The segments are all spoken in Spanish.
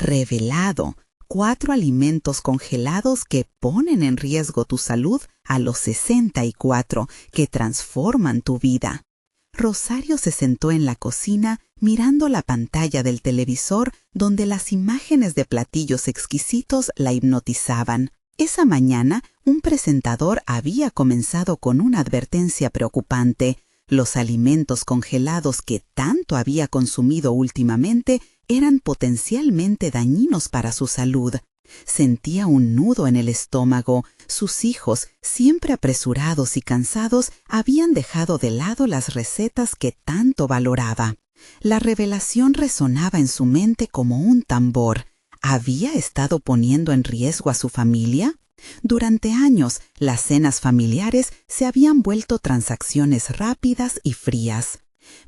revelado 4 alimentos congelados que ponen en riesgo tu salud a los 64, que transforman tu vida. Rosario se sentó en la cocina mirando la pantalla del televisor donde las imágenes de platillos exquisitos la hipnotizaban. Esa mañana, un presentador había comenzado con una advertencia preocupante. Los alimentos congelados que tanto había consumido últimamente eran potencialmente dañinos para su salud. Sentía un nudo en el estómago. Sus hijos, siempre apresurados y cansados, habían dejado de lado las recetas que tanto valoraba. La revelación resonaba en su mente como un tambor. ¿Había estado poniendo en riesgo a su familia? Durante años, las cenas familiares se habían vuelto transacciones rápidas y frías.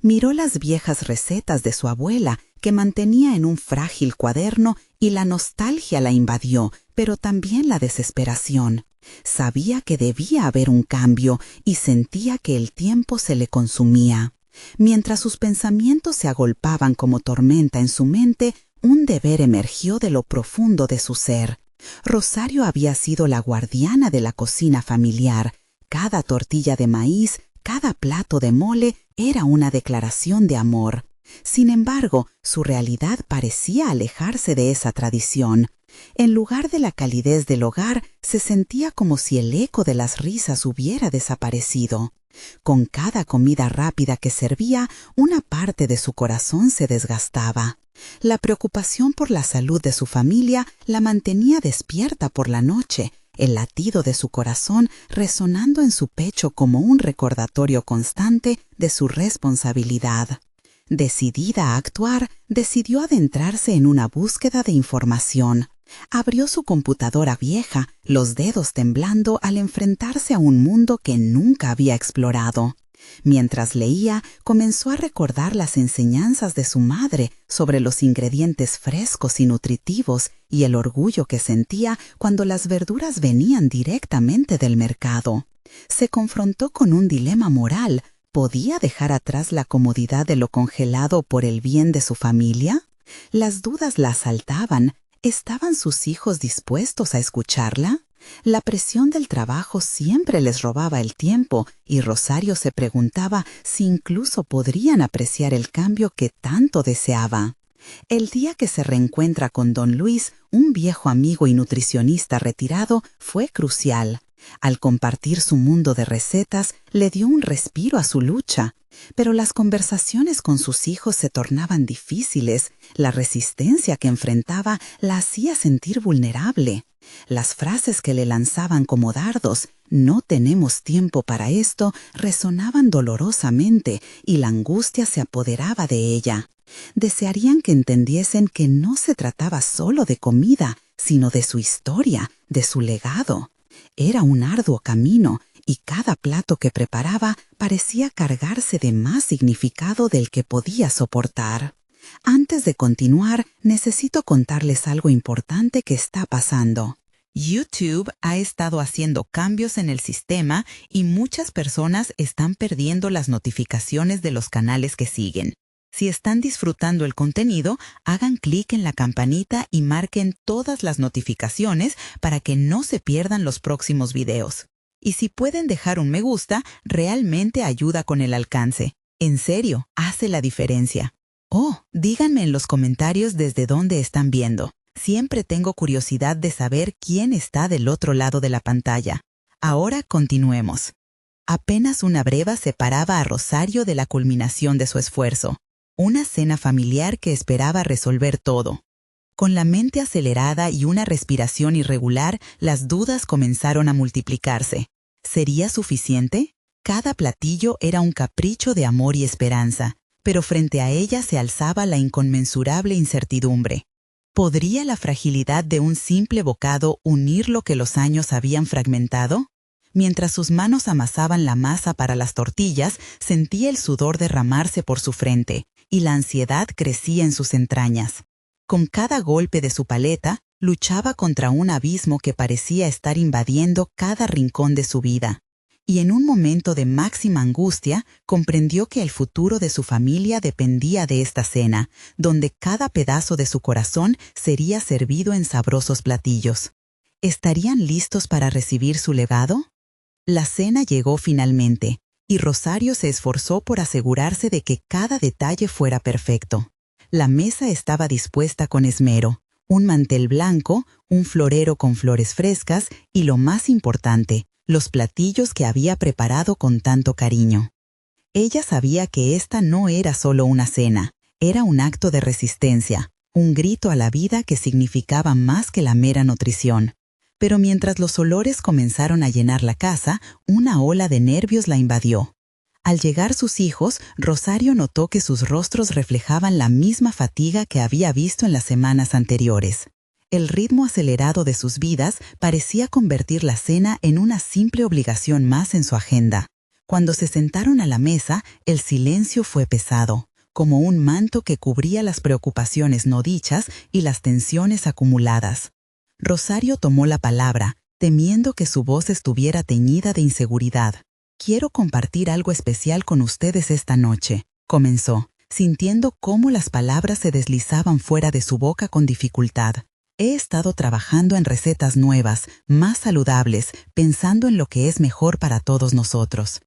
Miró las viejas recetas de su abuela, que mantenía en un frágil cuaderno, y la nostalgia la invadió, pero también la desesperación. Sabía que debía haber un cambio y sentía que el tiempo se le consumía. Mientras sus pensamientos se agolpaban como tormenta en su mente, un deber emergió de lo profundo de su ser. Rosario había sido la guardiana de la cocina familiar. Cada tortilla de maíz, cada plato de mole era una declaración de amor. Sin embargo, su realidad parecía alejarse de esa tradición. En lugar de la calidez del hogar, se sentía como si el eco de las risas hubiera desaparecido. Con cada comida rápida que servía, una parte de su corazón se desgastaba. La preocupación por la salud de su familia la mantenía despierta por la noche, el latido de su corazón resonando en su pecho como un recordatorio constante de su responsabilidad. Decidida a actuar, decidió adentrarse en una búsqueda de información. Abrió su computadora vieja, los dedos temblando al enfrentarse a un mundo que nunca había explorado. Mientras leía, comenzó a recordar las enseñanzas de su madre sobre los ingredientes frescos y nutritivos y el orgullo que sentía cuando las verduras venían directamente del mercado. Se confrontó con un dilema moral. ¿Podía dejar atrás la comodidad de lo congelado por el bien de su familia? Las dudas la asaltaban. ¿Estaban sus hijos dispuestos a escucharla? La presión del trabajo siempre les robaba el tiempo y Rosario se preguntaba si incluso podrían apreciar el cambio que tanto deseaba. El día que se reencuentra con don Luis, un viejo amigo y nutricionista retirado, fue crucial. Al compartir su mundo de recetas, le dio un respiro a su lucha. Pero las conversaciones con sus hijos se tornaban difíciles. La resistencia que enfrentaba la hacía sentir vulnerable. Las frases que le lanzaban como dardos, «No tenemos tiempo para esto», resonaban dolorosamente y la angustia se apoderaba de ella. Desearían que entendiesen que no se trataba solo de comida, sino de su historia, de su legado. Era un arduo camino y cada plato que preparaba parecía cargarse de más significado del que podía soportar. Antes de continuar, necesito contarles algo importante que está pasando. YouTube ha estado haciendo cambios en el sistema y muchas personas están perdiendo las notificaciones de los canales que siguen. Si están disfrutando el contenido, hagan clic en la campanita y marquen todas las notificaciones para que no se pierdan los próximos videos. Y si pueden dejar un me gusta, realmente ayuda con el alcance. En serio, hace la diferencia. Oh, díganme en los comentarios desde dónde están viendo. Siempre tengo curiosidad de saber quién está del otro lado de la pantalla. Ahora continuemos. Apenas una breva separaba a Rosario de la culminación de su esfuerzo. Una cena familiar que esperaba resolver todo. Con la mente acelerada y una respiración irregular, las dudas comenzaron a multiplicarse. ¿Sería suficiente? Cada platillo era un capricho de amor y esperanza, pero frente a ella se alzaba la inconmensurable incertidumbre. ¿Podría la fragilidad de un simple bocado unir lo que los años habían fragmentado? Mientras sus manos amasaban la masa para las tortillas, sentía el sudor derramarse por su frente y la ansiedad crecía en sus entrañas. Con cada golpe de su paleta, luchaba contra un abismo que parecía estar invadiendo cada rincón de su vida. y en un momento de máxima angustia comprendió que el futuro de su familia dependía de esta cena, donde cada pedazo de su corazón sería servido en sabrosos platillos. ¿Estarían listos para recibir su legado? La cena llegó finalmente, y Rosario se esforzó por asegurarse de que cada detalle fuera perfecto. La mesa estaba dispuesta con esmero, un mantel blanco, un florero con flores frescas y, lo más importante, los platillos que había preparado con tanto cariño. Ella sabía que esta no era solo una cena, era un acto de resistencia, un grito a la vida que significaba más que la mera nutrición. Pero mientras los olores comenzaron a llenar la casa, una ola de nervios la invadió. Al llegar sus hijos, Rosario notó que sus rostros reflejaban la misma fatiga que había visto en las semanas anteriores. El ritmo acelerado de sus vidas parecía convertir la cena en una simple obligación más en su agenda. Cuando se sentaron a la mesa, el silencio fue pesado, como un manto que cubría las preocupaciones no dichas y las tensiones acumuladas. Rosario tomó la palabra, temiendo que su voz estuviera teñida de inseguridad. «Quiero compartir algo especial con ustedes esta noche», comenzó, sintiendo cómo las palabras se deslizaban fuera de su boca con dificultad. «He estado trabajando en recetas nuevas, más saludables, pensando en lo que es mejor para todos nosotros».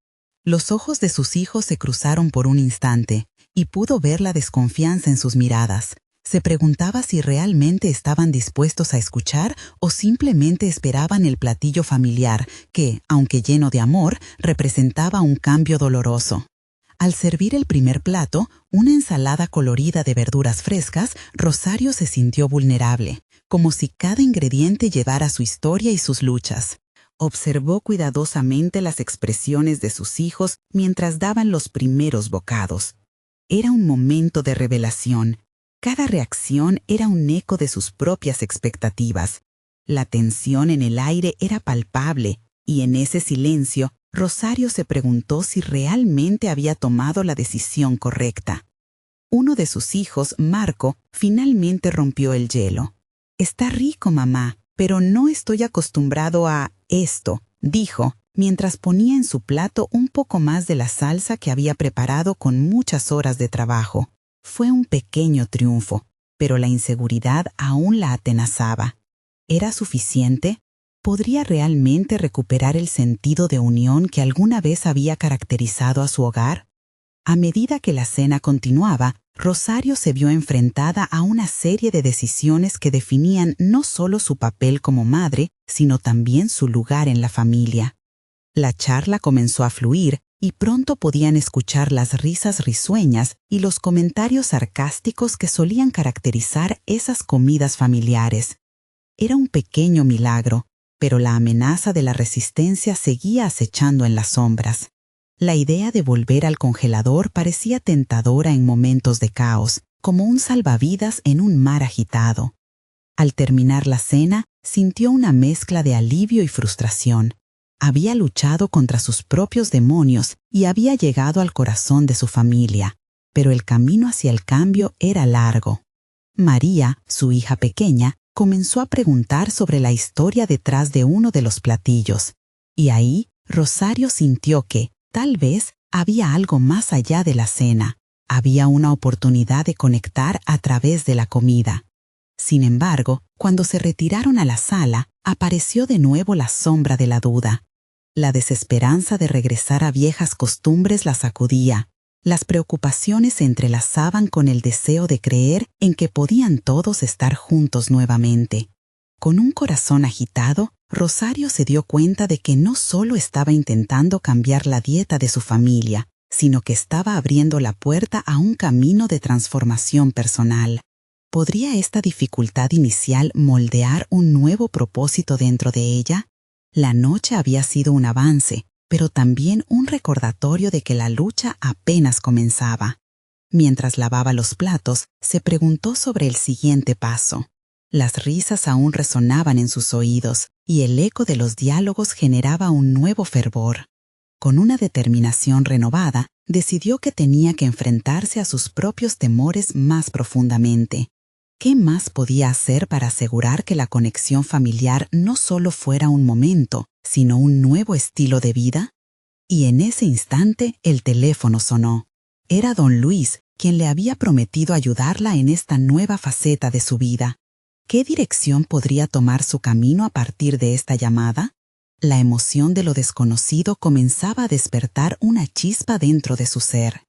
Los ojos de sus hijos se cruzaron por un instante, y pudo ver la desconfianza en sus miradas. Se preguntaba si realmente estaban dispuestos a escuchar o simplemente esperaban el platillo familiar que, aunque lleno de amor, representaba un cambio doloroso. Al servir el primer plato, una ensalada colorida de verduras frescas, Rosario se sintió vulnerable, como si cada ingrediente llevara su historia y sus luchas. Observó cuidadosamente las expresiones de sus hijos mientras daban los primeros bocados. Era un momento de revelación. Cada reacción era un eco de sus propias expectativas. La tensión en el aire era palpable, y en ese silencio, Rosario se preguntó si realmente había tomado la decisión correcta. Uno de sus hijos, Marco, finalmente rompió el hielo. «Está rico, mamá, pero no estoy acostumbrado a esto», dijo, mientras ponía en su plato un poco más de la salsa que había preparado con muchas horas de trabajo. Fue un pequeño triunfo, pero la inseguridad aún la atenazaba. ¿Era suficiente? ¿Podría realmente recuperar el sentido de unión que alguna vez había caracterizado a su hogar? A medida que la cena continuaba, Rosario se vio enfrentada a una serie de decisiones que definían no solo su papel como madre, sino también su lugar en la familia. La charla comenzó a fluir y pronto podían escuchar las risas risueñas y los comentarios sarcásticos que solían caracterizar esas comidas familiares. Era un pequeño milagro, pero la amenaza de la resistencia seguía acechando en las sombras. La idea de volver al congelador parecía tentadora en momentos de caos, como un salvavidas en un mar agitado. Al terminar la cena, sintió una mezcla de alivio y frustración. Había luchado contra sus propios demonios y había llegado al corazón de su familia, pero el camino hacia el cambio era largo. María, su hija pequeña, comenzó a preguntar sobre la historia detrás de uno de los platillos, y ahí Rosario sintió que, tal vez, había algo más allá de la cena. Había una oportunidad de conectar a través de la comida. Sin embargo, cuando se retiraron a la sala, apareció de nuevo la sombra de la duda. La desesperanza de regresar a viejas costumbres la sacudía. Las preocupaciones se entrelazaban con el deseo de creer en que podían todos estar juntos nuevamente. Con un corazón agitado, Rosario se dio cuenta de que no solo estaba intentando cambiar la dieta de su familia, sino que estaba abriendo la puerta a un camino de transformación personal. ¿Podría esta dificultad inicial moldear un nuevo propósito dentro de ella? La noche había sido un avance, pero también un recordatorio de que la lucha apenas comenzaba. Mientras lavaba los platos, se preguntó sobre el siguiente paso. Las risas aún resonaban en sus oídos, y el eco de los diálogos generaba un nuevo fervor. Con una determinación renovada, decidió que tenía que enfrentarse a sus propios temores más profundamente. ¿Qué más podía hacer para asegurar que la conexión familiar no solo fuera un momento, sino un nuevo estilo de vida? Y en ese instante el teléfono sonó. Era don Luis, quien le había prometido ayudarla en esta nueva faceta de su vida. ¿Qué dirección podría tomar su camino a partir de esta llamada? La emoción de lo desconocido comenzaba a despertar una chispa dentro de su ser.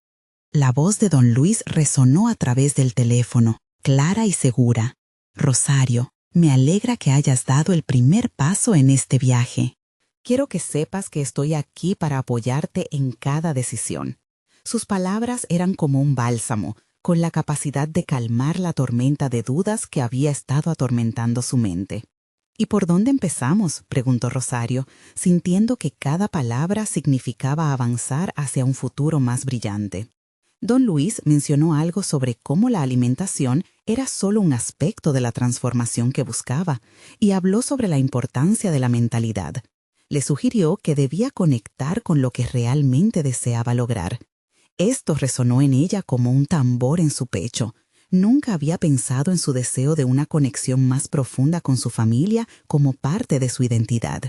La voz de don Luis resonó a través del teléfono, clara y segura. Rosario, me alegra que hayas dado el primer paso en este viaje. Quiero que sepas que estoy aquí para apoyarte en cada decisión. Sus palabras eran como un bálsamo, con la capacidad de calmar la tormenta de dudas que había estado atormentando su mente. ¿Y por dónde empezamos?, preguntó Rosario, sintiendo que cada palabra significaba avanzar hacia un futuro más brillante. Don Luis mencionó algo sobre cómo la alimentación era solo un aspecto de la transformación que buscaba, y habló sobre la importancia de la mentalidad. Le sugirió que debía conectar con lo que realmente deseaba lograr. Esto resonó en ella como un tambor en su pecho. Nunca había pensado en su deseo de una conexión más profunda con su familia como parte de su identidad.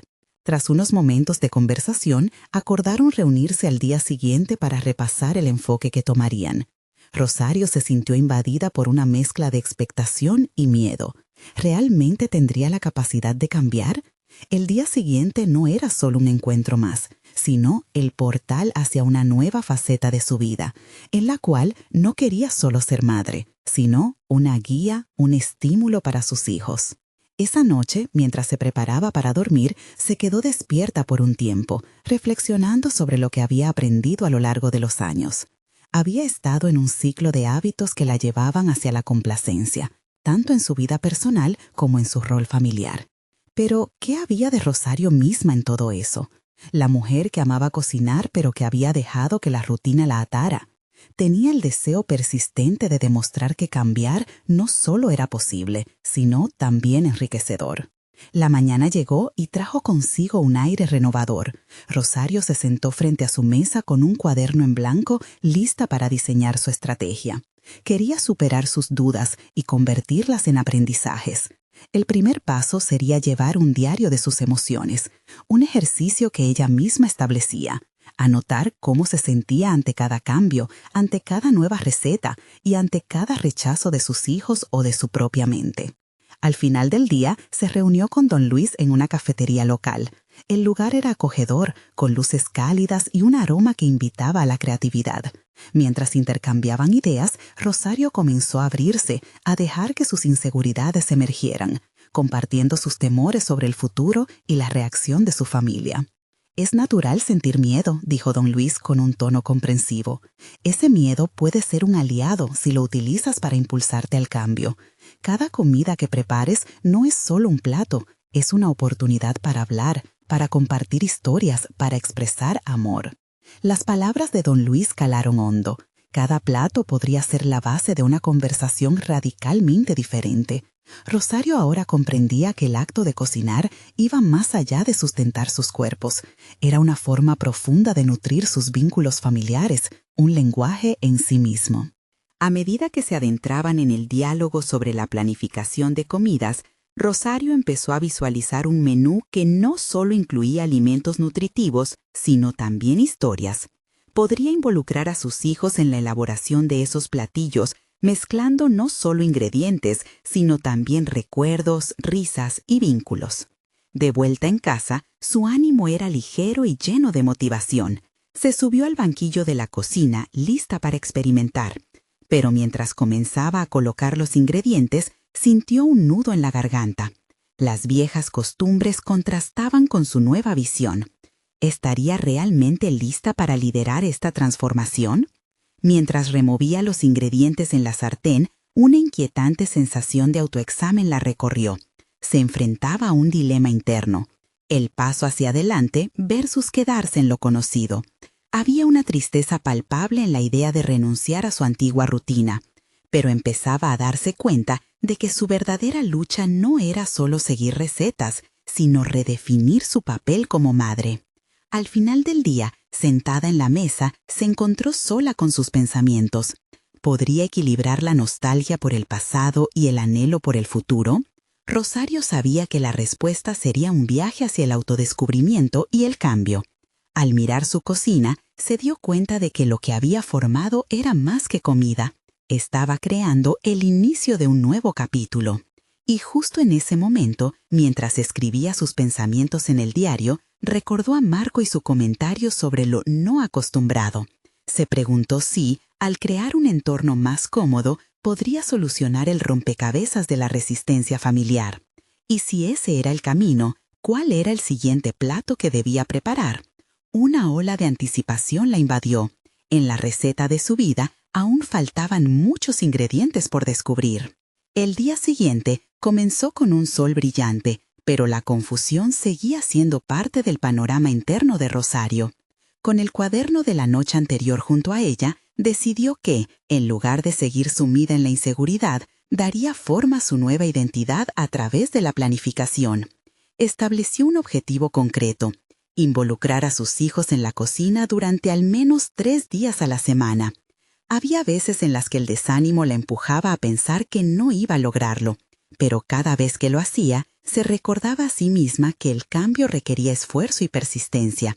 Tras unos momentos de conversación, acordaron reunirse al día siguiente para repasar el enfoque que tomarían. Rosario se sintió invadida por una mezcla de expectación y miedo. ¿Realmente tendría la capacidad de cambiar? El día siguiente no era solo un encuentro más, sino el portal hacia una nueva faceta de su vida, en la cual no quería solo ser madre, sino una guía, un estímulo para sus hijos. Esa noche, mientras se preparaba para dormir, se quedó despierta por un tiempo, reflexionando sobre lo que había aprendido a lo largo de los años. Había estado en un ciclo de hábitos que la llevaban hacia la complacencia, tanto en su vida personal como en su rol familiar. Pero, ¿qué había de Rosario misma en todo eso? La mujer que amaba cocinar pero que había dejado que la rutina la atara. Tenía el deseo persistente de demostrar que cambiar no solo era posible, sino también enriquecedor. La mañana llegó y trajo consigo un aire renovador. Rosario se sentó frente a su mesa con un cuaderno en blanco, lista para diseñar su estrategia. Quería superar sus dudas y convertirlas en aprendizajes. El primer paso sería llevar un diario de sus emociones, un ejercicio que ella misma establecía. Anotar cómo se sentía ante cada cambio, ante cada nueva receta y ante cada rechazo de sus hijos o de su propia mente. Al final del día, se reunió con don Luis en una cafetería local. El lugar era acogedor, con luces cálidas y un aroma que invitaba a la creatividad. Mientras intercambiaban ideas, Rosario comenzó a abrirse, a dejar que sus inseguridades emergieran, compartiendo sus temores sobre el futuro y la reacción de su familia. «Es natural sentir miedo», dijo don Luis con un tono comprensivo. «Ese miedo puede ser un aliado si lo utilizas para impulsarte al cambio. Cada comida que prepares no es solo un plato, es una oportunidad para hablar, para compartir historias, para expresar amor». Las palabras de don Luis calaron hondo. Cada plato podría ser la base de una conversación radicalmente diferente. Rosario ahora comprendía que el acto de cocinar iba más allá de sustentar sus cuerpos. Era una forma profunda de nutrir sus vínculos familiares, un lenguaje en sí mismo. A medida que se adentraban en el diálogo sobre la planificación de comidas, Rosario empezó a visualizar un menú que no solo incluía alimentos nutritivos, sino también historias. Podría involucrar a sus hijos en la elaboración de esos platillos, mezclando no solo ingredientes, sino también recuerdos, risas y vínculos. De vuelta en casa, su ánimo era ligero y lleno de motivación. Se subió al banquillo de la cocina, lista para experimentar. Pero mientras comenzaba a colocar los ingredientes, sintió un nudo en la garganta. Las viejas costumbres contrastaban con su nueva visión. ¿Estaría realmente lista para liderar esta transformación? Mientras removía los ingredientes en la sartén, una inquietante sensación de autoexamen la recorrió. Se enfrentaba a un dilema interno: el paso hacia adelante versus quedarse en lo conocido. Había una tristeza palpable en la idea de renunciar a su antigua rutina, pero empezaba a darse cuenta de que su verdadera lucha no era solo seguir recetas, sino redefinir su papel como madre. Al final del día, sentada en la mesa, se encontró sola con sus pensamientos. ¿Podría equilibrar la nostalgia por el pasado y el anhelo por el futuro? Rosario sabía que la respuesta sería un viaje hacia el autodescubrimiento y el cambio. Al mirar su cocina, se dio cuenta de que lo que había formado era más que comida. Estaba creando el inicio de un nuevo capítulo. Y justo en ese momento, mientras escribía sus pensamientos en el diario, recordó a Marco y su comentario sobre lo no acostumbrado. Se preguntó si, al crear un entorno más cómodo, podría solucionar el rompecabezas de la resistencia familiar. Y si ese era el camino, ¿cuál era el siguiente plato que debía preparar? Una ola de anticipación la invadió. En la receta de su vida aún faltaban muchos ingredientes por descubrir. El día siguiente comenzó con un sol brillante, pero la confusión seguía siendo parte del panorama interno de Rosario. Con el cuaderno de la noche anterior junto a ella, decidió que, en lugar de seguir sumida en la inseguridad, daría forma a su nueva identidad a través de la planificación. Estableció un objetivo concreto: involucrar a sus hijos en la cocina durante al menos 3 días a la semana. Había veces en las que el desánimo la empujaba a pensar que no iba a lograrlo, pero cada vez que lo hacía, se recordaba a sí misma que el cambio requería esfuerzo y persistencia.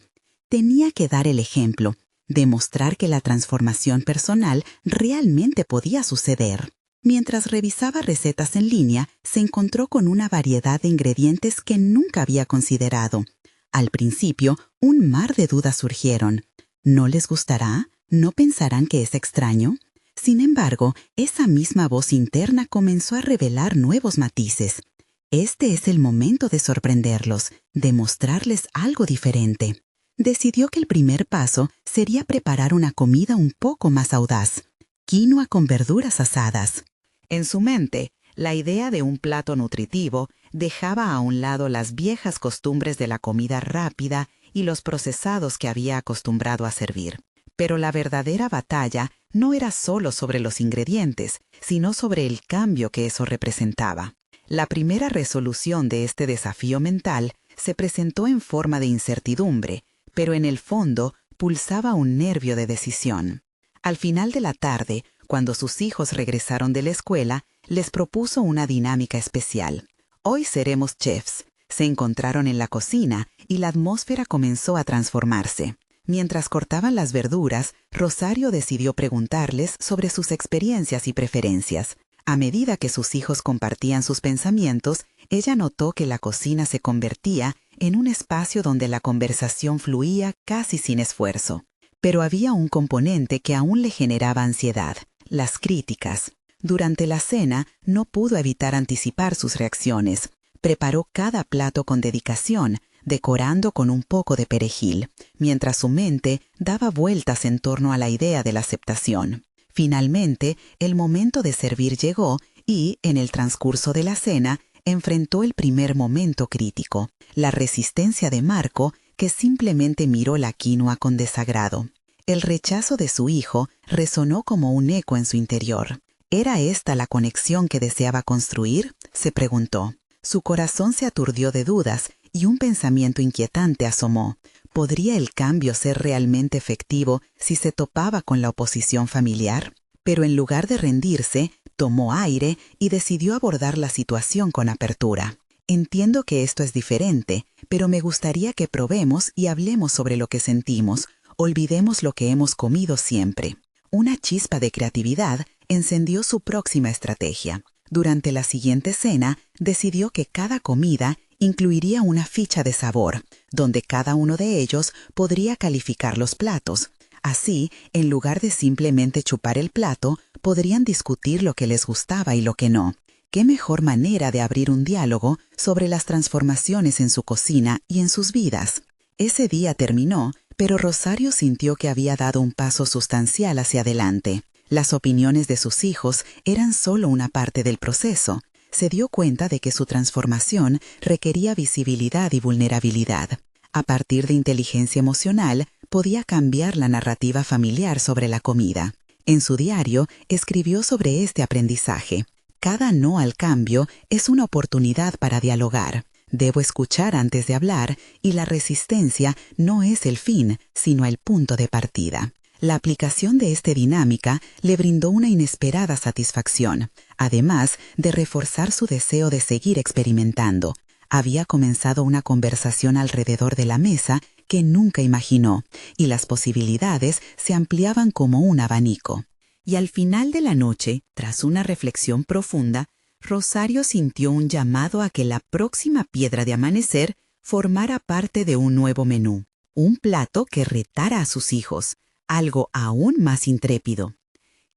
Tenía que dar el ejemplo, demostrar que la transformación personal realmente podía suceder. Mientras revisaba recetas en línea, se encontró con una variedad de ingredientes que nunca había considerado. Al principio, un mar de dudas surgieron. ¿No les gustará? ¿No pensarán que es extraño? Sin embargo, esa misma voz interna comenzó a revelar nuevos matices. Este es el momento de sorprenderlos, de mostrarles algo diferente. Decidió que el primer paso sería preparar una comida un poco más audaz: quinoa con verduras asadas. En su mente, la idea de un plato nutritivo dejaba a un lado las viejas costumbres de la comida rápida y los procesados que había acostumbrado a servir. Pero la verdadera batalla no era solo sobre los ingredientes, sino sobre el cambio que eso representaba. La primera resolución de este desafío mental se presentó en forma de incertidumbre, pero en el fondo pulsaba un nervio de decisión. Al final de la tarde, cuando sus hijos regresaron de la escuela, les propuso una dinámica especial. Hoy seremos chefs. Se encontraron en la cocina y la atmósfera comenzó a transformarse. Mientras cortaban las verduras, Rosario decidió preguntarles sobre sus experiencias y preferencias. A medida que sus hijos compartían sus pensamientos, ella notó que la cocina se convertía en un espacio donde la conversación fluía casi sin esfuerzo. Pero había un componente que aún le generaba ansiedad: las críticas. Durante la cena no pudo evitar anticipar sus reacciones. Preparó cada plato con dedicación, decorando con un poco de perejil, mientras su mente daba vueltas en torno a la idea de la aceptación. Finalmente, el momento de servir llegó y, en el transcurso de la cena, enfrentó el primer momento crítico: la resistencia de Marco, que simplemente miró la quinoa con desagrado. El rechazo de su hijo resonó como un eco en su interior. ¿Era esta la conexión que deseaba construir?, se preguntó. Su corazón se aturdió de dudas y un pensamiento inquietante asomó. ¿Podría el cambio ser realmente efectivo si se topaba con la oposición familiar? Pero en lugar de rendirse, tomó aire y decidió abordar la situación con apertura. Entiendo que esto es diferente, pero me gustaría que probemos y hablemos sobre lo que sentimos. Olvidemos lo que hemos comido siempre. Una chispa de creatividad encendió su próxima estrategia. Durante la siguiente cena, decidió que cada comida incluiría una ficha de sabor, donde cada uno de ellos podría calificar los platos. Así, en lugar de simplemente chupar el plato, podrían discutir lo que les gustaba y lo que no. ¿Qué mejor manera de abrir un diálogo sobre las transformaciones en su cocina y en sus vidas? Ese día terminó, pero Rosario sintió que había dado un paso sustancial hacia adelante. Las opiniones de sus hijos eran solo una parte del proceso. Se dio cuenta de que su transformación requería visibilidad y vulnerabilidad. A partir de inteligencia emocional, podía cambiar la narrativa familiar sobre la comida. En su diario, escribió sobre este aprendizaje. Cada no al cambio es una oportunidad para dialogar. Debo escuchar antes de hablar y la resistencia no es el fin, sino el punto de partida. La aplicación de esta dinámica le brindó una inesperada satisfacción, además de reforzar su deseo de seguir experimentando. Había comenzado una conversación alrededor de la mesa que nunca imaginó, y las posibilidades se ampliaban como un abanico. Y al final de la noche, tras una reflexión profunda, Rosario sintió un llamado a que la próxima piedra de amanecer formara parte de un nuevo menú, un plato que retara a sus hijos, algo aún más intrépido.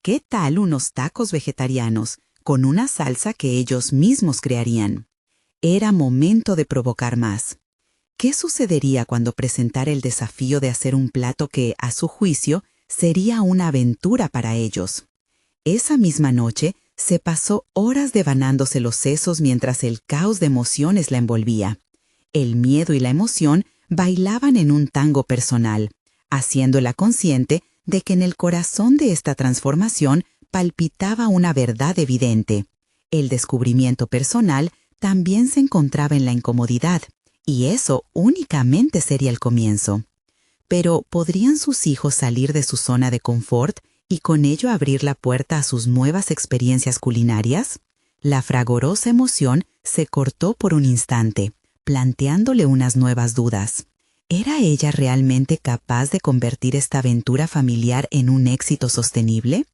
¿Qué tal unos tacos vegetarianos con una salsa que ellos mismos crearían? Era momento de provocar más. ¿Qué sucedería cuando presentara el desafío de hacer un plato que, a su juicio, sería una aventura para ellos? Esa misma noche se pasó horas devanándose los sesos mientras el caos de emociones la envolvía. El miedo y la emoción bailaban en un tango personal, haciéndola consciente de que en el corazón de esta transformación palpitaba una verdad evidente. El descubrimiento personal también se encontraba en la incomodidad, y eso únicamente sería el comienzo. Pero ¿podrían sus hijos salir de su zona de confort y con ello abrir la puerta a sus nuevas experiencias culinarias? La fragorosa emoción se cortó por un instante, planteándole unas nuevas dudas. ¿Era ella realmente capaz de convertir esta aventura familiar en un éxito sostenible?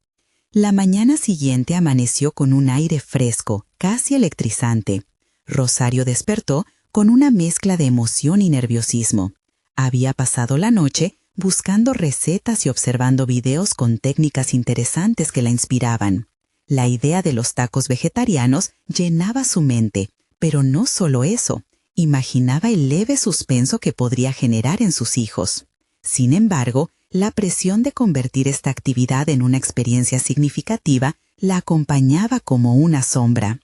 La mañana siguiente amaneció con un aire fresco, casi electrizante. Rosario despertó con una mezcla de emoción y nerviosismo. Había pasado la noche buscando recetas y observando videos con técnicas interesantes que la inspiraban. La idea de los tacos vegetarianos llenaba su mente, pero no solo eso. Imaginaba el leve suspenso que podría generar en sus hijos. Sin embargo, la presión de convertir esta actividad en una experiencia significativa la acompañaba como una sombra.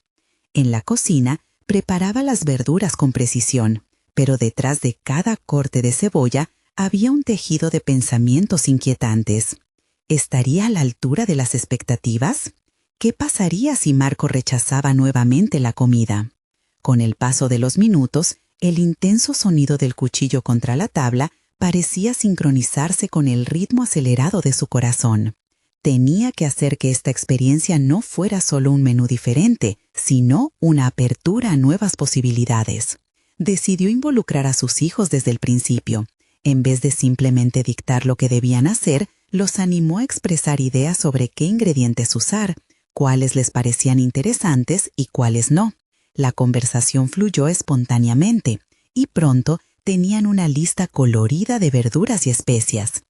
En la cocina, preparaba las verduras con precisión, pero detrás de cada corte de cebolla había un tejido de pensamientos inquietantes. ¿Estaría a la altura de las expectativas? ¿Qué pasaría si Marco rechazaba nuevamente la comida? Con el paso de los minutos, el intenso sonido del cuchillo contra la tabla parecía sincronizarse con el ritmo acelerado de su corazón. Tenía que hacer que esta experiencia no fuera solo un menú diferente, sino una apertura a nuevas posibilidades. Decidió involucrar a sus hijos desde el principio. En vez de simplemente dictar lo que debían hacer, los animó a expresar ideas sobre qué ingredientes usar, cuáles les parecían interesantes y cuáles no. La conversación fluyó espontáneamente, y pronto tenían una lista colorida de verduras y especias.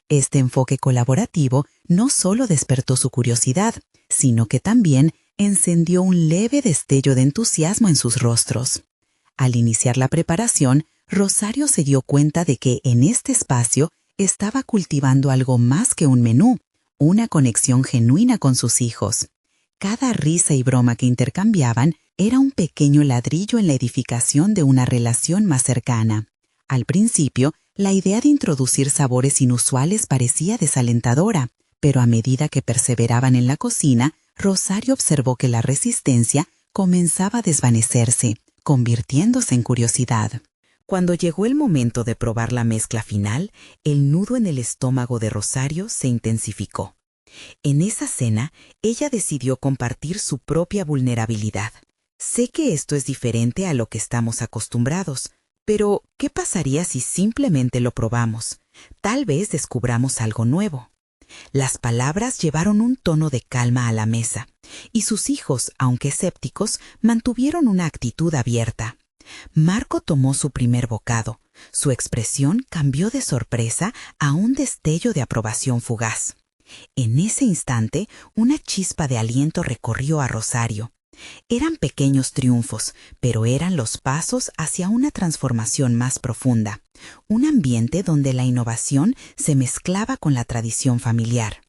Este enfoque colaborativo no solo despertó su curiosidad, sino que también encendió un leve destello de entusiasmo en sus rostros. Al iniciar la preparación, Rosario se dio cuenta de que en este espacio estaba cultivando algo más que un menú, una conexión genuina con sus hijos. Cada risa y broma que intercambiaban era un pequeño ladrillo en la edificación de una relación más cercana. Al principio, la idea de introducir sabores inusuales parecía desalentadora, pero a medida que perseveraban en la cocina, Rosario observó que la resistencia comenzaba a desvanecerse, convirtiéndose en curiosidad. Cuando llegó el momento de probar la mezcla final, el nudo en el estómago de Rosario se intensificó. En esa cena, ella decidió compartir su propia vulnerabilidad. Sé que esto es diferente a lo que estamos acostumbrados, pero ¿qué pasaría si simplemente lo probamos? Tal vez descubramos algo nuevo. Las palabras llevaron un tono de calma a la mesa, y sus hijos, aunque escépticos, mantuvieron una actitud abierta. Marco tomó su primer bocado. Su expresión cambió de sorpresa a un destello de aprobación fugaz. En ese instante, una chispa de aliento recorrió a Rosario. Eran pequeños triunfos, pero eran los pasos hacia una transformación más profunda, un ambiente donde la innovación se mezclaba con la tradición familiar.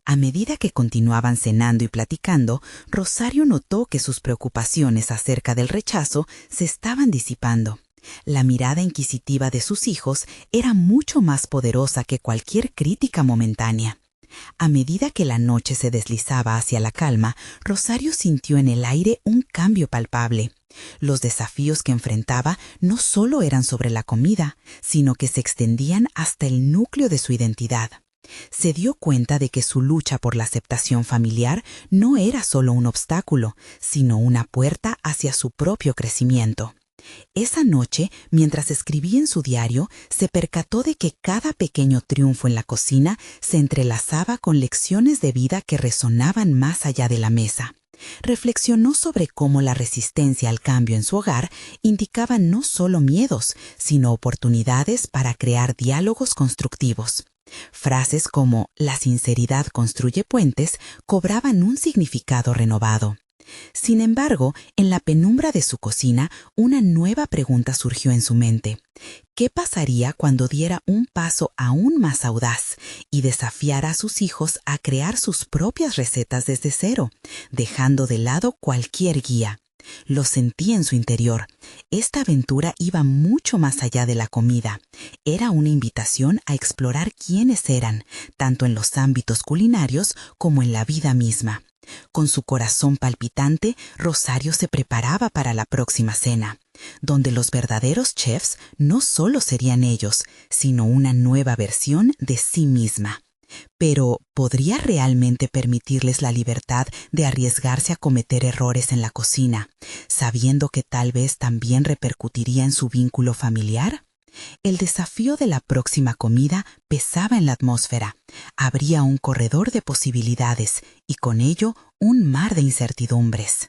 A medida que continuaban cenando y platicando, Rosario notó que sus preocupaciones acerca del rechazo se estaban disipando. La mirada inquisitiva de sus hijos era mucho más poderosa que cualquier crítica momentánea. A medida que la noche se deslizaba hacia la calma, Rosario sintió en el aire un cambio palpable. Los desafíos que enfrentaba no solo eran sobre la comida, sino que se extendían hasta el núcleo de su identidad. Se dio cuenta de que su lucha por la aceptación familiar no era solo un obstáculo, sino una puerta hacia su propio crecimiento. Esa noche, mientras escribía en su diario, se percató de que cada pequeño triunfo en la cocina se entrelazaba con lecciones de vida que resonaban más allá de la mesa. Reflexionó sobre cómo la resistencia al cambio en su hogar indicaba no solo miedos, sino oportunidades para crear diálogos constructivos. Frases como «la sinceridad construye puentes» cobraban un significado renovado. Sin embargo, en la penumbra de su cocina, una nueva pregunta surgió en su mente. ¿Qué pasaría cuando diera un paso aún más audaz y desafiara a sus hijos a crear sus propias recetas desde cero, dejando de lado cualquier guía? Lo sentía en su interior. Esta aventura iba mucho más allá de la comida. Era una invitación a explorar quiénes eran, tanto en los ámbitos culinarios como en la vida misma. Con su corazón palpitante, Rosario se preparaba para la próxima cena, donde los verdaderos chefs no solo serían ellos, sino una nueva versión de sí misma. Pero, ¿podría realmente permitirles la libertad de arriesgarse a cometer errores en la cocina, sabiendo que tal vez también repercutiría en su vínculo familiar? El desafío de la próxima comida pesaba en la atmósfera. Habría un corredor de posibilidades y con ello un mar de incertidumbres.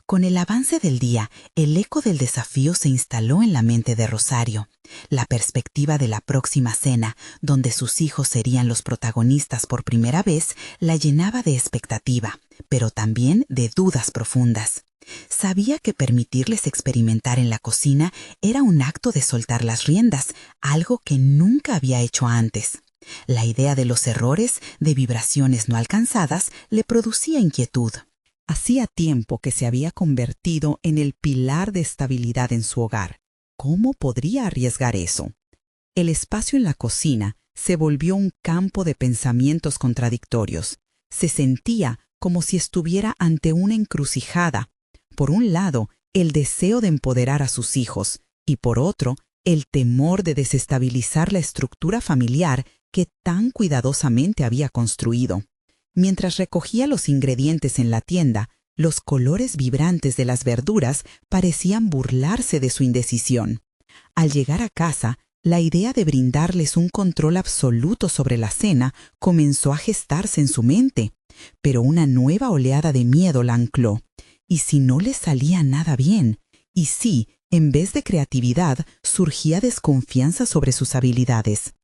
Con el avance del día, el eco del desafío se instaló en la mente de Rosario. La perspectiva de la próxima cena, donde sus hijos serían los protagonistas por primera vez, la llenaba de expectativa, pero también de dudas profundas. Sabía que permitirles experimentar en la cocina era un acto de soltar las riendas, algo que nunca había hecho antes. La idea de los errores, de vibraciones no alcanzadas, le producía inquietud. Hacía tiempo que se había convertido en el pilar de estabilidad en su hogar. ¿Cómo podría arriesgar eso? El espacio en la cocina se volvió un campo de pensamientos contradictorios. Se sentía como si estuviera ante una encrucijada. Por un lado, el deseo de empoderar a sus hijos y por otro, el temor de desestabilizar la estructura familiar que tan cuidadosamente había construido. Mientras recogía los ingredientes en la tienda, los colores vibrantes de las verduras parecían burlarse de su indecisión. Al llegar a casa, la idea de brindarles un control absoluto sobre la cena comenzó a gestarse en su mente, pero una nueva oleada de miedo la ancló. ¿Y si no les salía nada bien? ¿Y si, en vez de creatividad, surgía desconfianza sobre sus habilidades?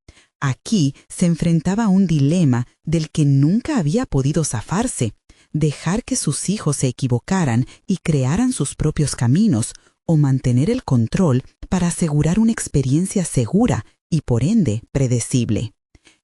Aquí se enfrentaba a un dilema del que nunca había podido zafarse: dejar que sus hijos se equivocaran y crearan sus propios caminos, o mantener el control para asegurar una experiencia segura y, por ende, predecible.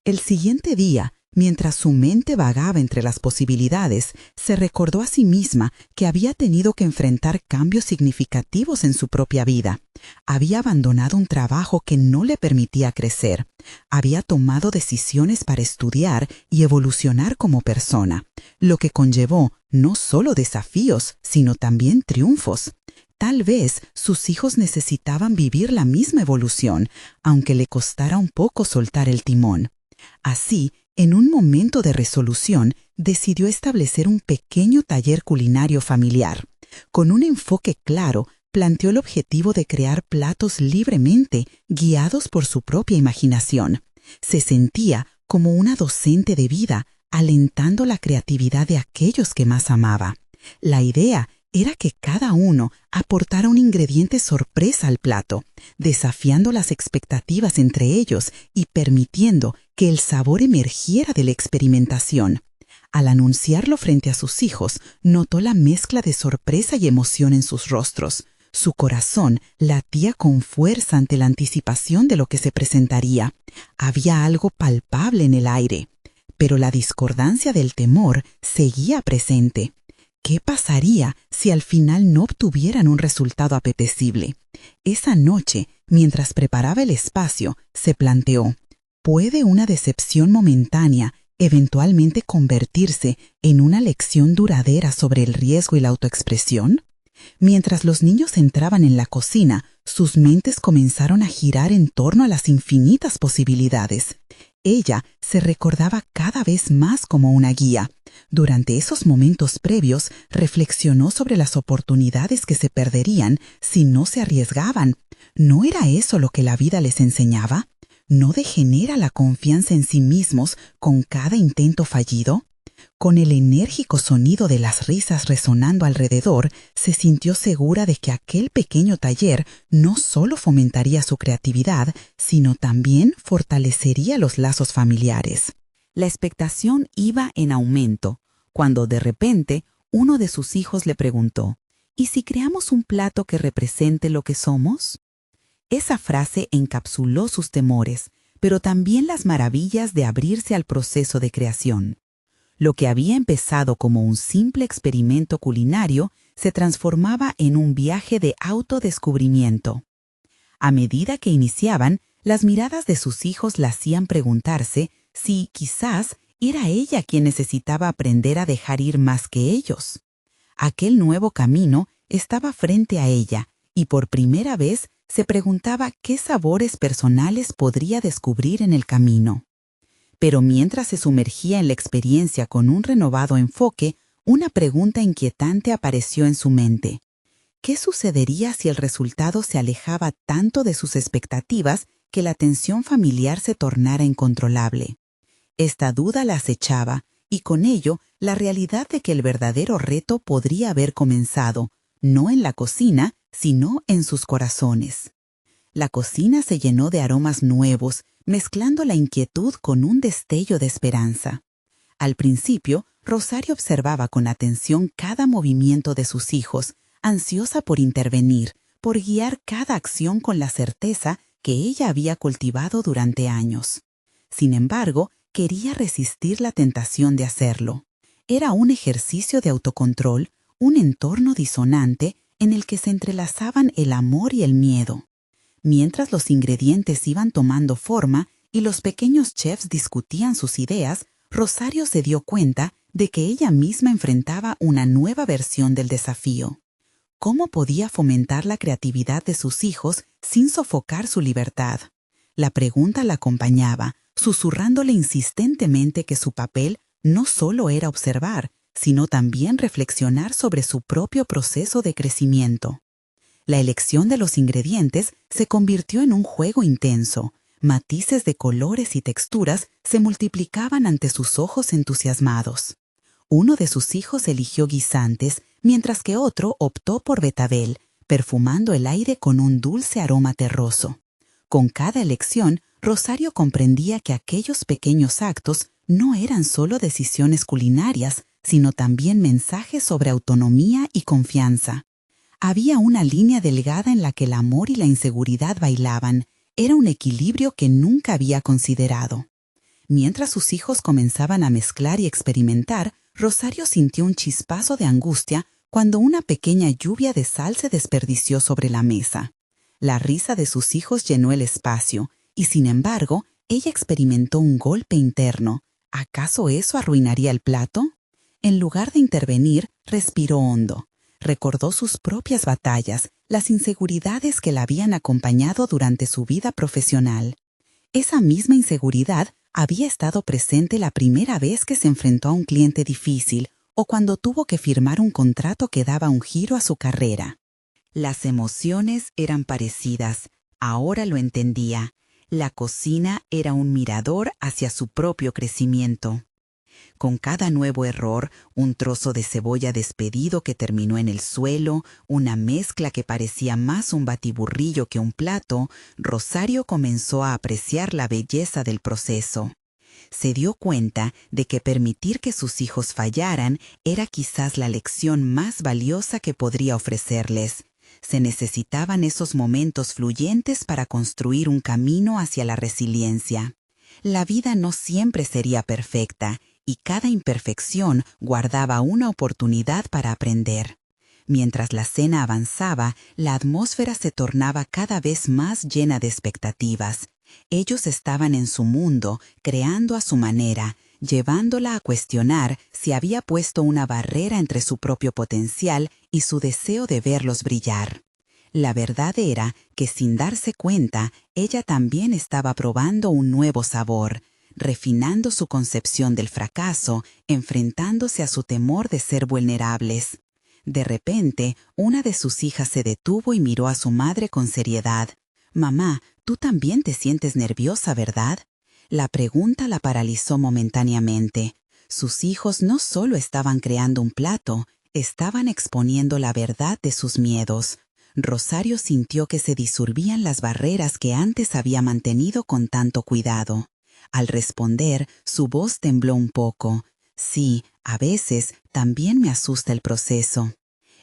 El siguiente día, mientras su mente vagaba entre las posibilidades, se recordó a sí misma que había tenido que enfrentar cambios significativos en su propia vida. Había abandonado un trabajo que no le permitía crecer. Había tomado decisiones para estudiar y evolucionar como persona, lo que conllevó no solo desafíos, sino también triunfos. Tal vez sus hijos necesitaban vivir la misma evolución, aunque le costara un poco soltar el timón. Así, en un momento de resolución, decidió establecer un pequeño taller culinario familiar. Con un enfoque claro, planteó el objetivo de crear platos libremente, guiados por su propia imaginación. Se sentía como una docente de vida, alentando la creatividad de aquellos que más amaba. La idea era que cada uno aportara un ingrediente sorpresa al plato, desafiando las expectativas entre ellos y permitiendo que el sabor emergiera de la experimentación. Al anunciarlo frente a sus hijos, notó la mezcla de sorpresa y emoción en sus rostros. Su corazón latía con fuerza ante la anticipación de lo que se presentaría. Había algo palpable en el aire, pero la discordancia del temor seguía presente. ¿Qué pasaría si al final no obtuvieran un resultado apetecible? Esa noche, mientras preparaba el espacio, se planteó: ¿puede una decepción momentánea eventualmente convertirse en una lección duradera sobre el riesgo y la autoexpresión? Mientras los niños entraban en la cocina, sus mentes comenzaron a girar en torno a las infinitas posibilidades. Ella se recordaba cada vez más como una guía. Durante esos momentos previos, reflexionó sobre las oportunidades que se perderían si no se arriesgaban. ¿No era eso lo que la vida les enseñaba? ¿No degenera la confianza en sí mismos con cada intento fallido? Con el enérgico sonido de las risas resonando alrededor, se sintió segura de que aquel pequeño taller no solo fomentaría su creatividad, sino también fortalecería los lazos familiares. La expectación iba en aumento, cuando de repente uno de sus hijos le preguntó: ¿y si creamos un plato que represente lo que somos? Esa frase encapsuló sus temores, pero también las maravillas de abrirse al proceso de creación. Lo que había empezado como un simple experimento culinario se transformaba en un viaje de autodescubrimiento. A medida que iniciaban, las miradas de sus hijos la hacían preguntarse si, quizás, era ella quien necesitaba aprender a dejar ir más que ellos. Aquel nuevo camino estaba frente a ella y por primera vez se preguntaba qué sabores personales podría descubrir en el camino. Pero mientras se sumergía en la experiencia con un renovado enfoque, una pregunta inquietante apareció en su mente. ¿Qué sucedería si el resultado se alejaba tanto de sus expectativas que la tensión familiar se tornara incontrolable? Esta duda la acechaba, y con ello la realidad de que el verdadero reto podría haber comenzado, no en la cocina, sino en sus corazones. La cocina se llenó de aromas nuevos, mezclando la inquietud con un destello de esperanza. Al principio, Rosario observaba con atención cada movimiento de sus hijos, ansiosa por intervenir, por guiar cada acción con la certeza que ella había cultivado durante años. Sin embargo, quería resistir la tentación de hacerlo. Era un ejercicio de autocontrol, un entorno disonante en el que se entrelazaban el amor y el miedo. Mientras los ingredientes iban tomando forma y los pequeños chefs discutían sus ideas, Rosario se dio cuenta de que ella misma enfrentaba una nueva versión del desafío. ¿Cómo podía fomentar la creatividad de sus hijos sin sofocar su libertad? La pregunta la acompañaba, susurrándole insistentemente que su papel no solo era observar, sino también reflexionar sobre su propio proceso de crecimiento. La elección de los ingredientes se convirtió en un juego intenso. Matices de colores y texturas se multiplicaban ante sus ojos entusiasmados. Uno de sus hijos eligió guisantes, mientras que otro optó por betabel, perfumando el aire con un dulce aroma terroso. Con cada elección, Rosario comprendía que aquellos pequeños actos no eran solo decisiones culinarias, sino también mensajes sobre autonomía y confianza. Había una línea delgada en la que el amor y la inseguridad bailaban. Era un equilibrio que nunca había considerado. Mientras sus hijos comenzaban a mezclar y experimentar, Rosario sintió un chispazo de angustia cuando una pequeña lluvia de sal se desperdició sobre la mesa. La risa de sus hijos llenó el espacio, y sin embargo, ella experimentó un golpe interno. ¿Acaso eso arruinaría el plato? En lugar de intervenir, respiró hondo. Recordó sus propias batallas, las inseguridades que la habían acompañado durante su vida profesional. Esa misma inseguridad había estado presente la primera vez que se enfrentó a un cliente difícil o cuando tuvo que firmar un contrato que daba un giro a su carrera. Las emociones eran parecidas, ahora lo entendía. La cocina era un mirador hacia su propio crecimiento. Con cada nuevo error, un trozo de cebolla despedido que terminó en el suelo, una mezcla que parecía más un batiburrillo que un plato, Rosario comenzó a apreciar la belleza del proceso. Se dio cuenta de que permitir que sus hijos fallaran era quizás la lección más valiosa que podría ofrecerles. Se necesitaban esos momentos fluyentes para construir un camino hacia la resiliencia. La vida no siempre sería perfecta, y cada imperfección guardaba una oportunidad para aprender. Mientras la cena avanzaba, la atmósfera se tornaba cada vez más llena de expectativas. Ellos estaban en su mundo, creando a su manera, llevándola a cuestionar si había puesto una barrera entre su propio potencial y su deseo de verlos brillar. La verdad era que sin darse cuenta, ella también estaba probando un nuevo sabor. refinando su concepción del fracaso, enfrentándose a su temor de ser vulnerables. De repente, una de sus hijas se detuvo y miró a su madre con seriedad. «Mamá, tú también te sientes nerviosa, ¿verdad?». La pregunta la paralizó momentáneamente. Sus hijos no solo estaban creando un plato, estaban exponiendo la verdad de sus miedos. Rosario sintió que se disolvían las barreras que antes había mantenido con tanto cuidado. Al responder, su voz tembló un poco. «Sí, a veces también me asusta el proceso».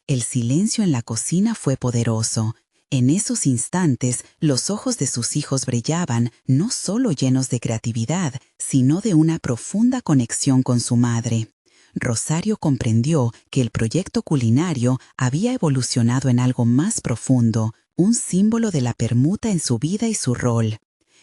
El silencio en la cocina fue poderoso. En esos instantes, los ojos de sus hijos brillaban, no solo llenos de creatividad, sino de una profunda conexión con su madre. Rosario comprendió que el proyecto culinario había evolucionado en algo más profundo, un símbolo de la permuta en su vida y su rol.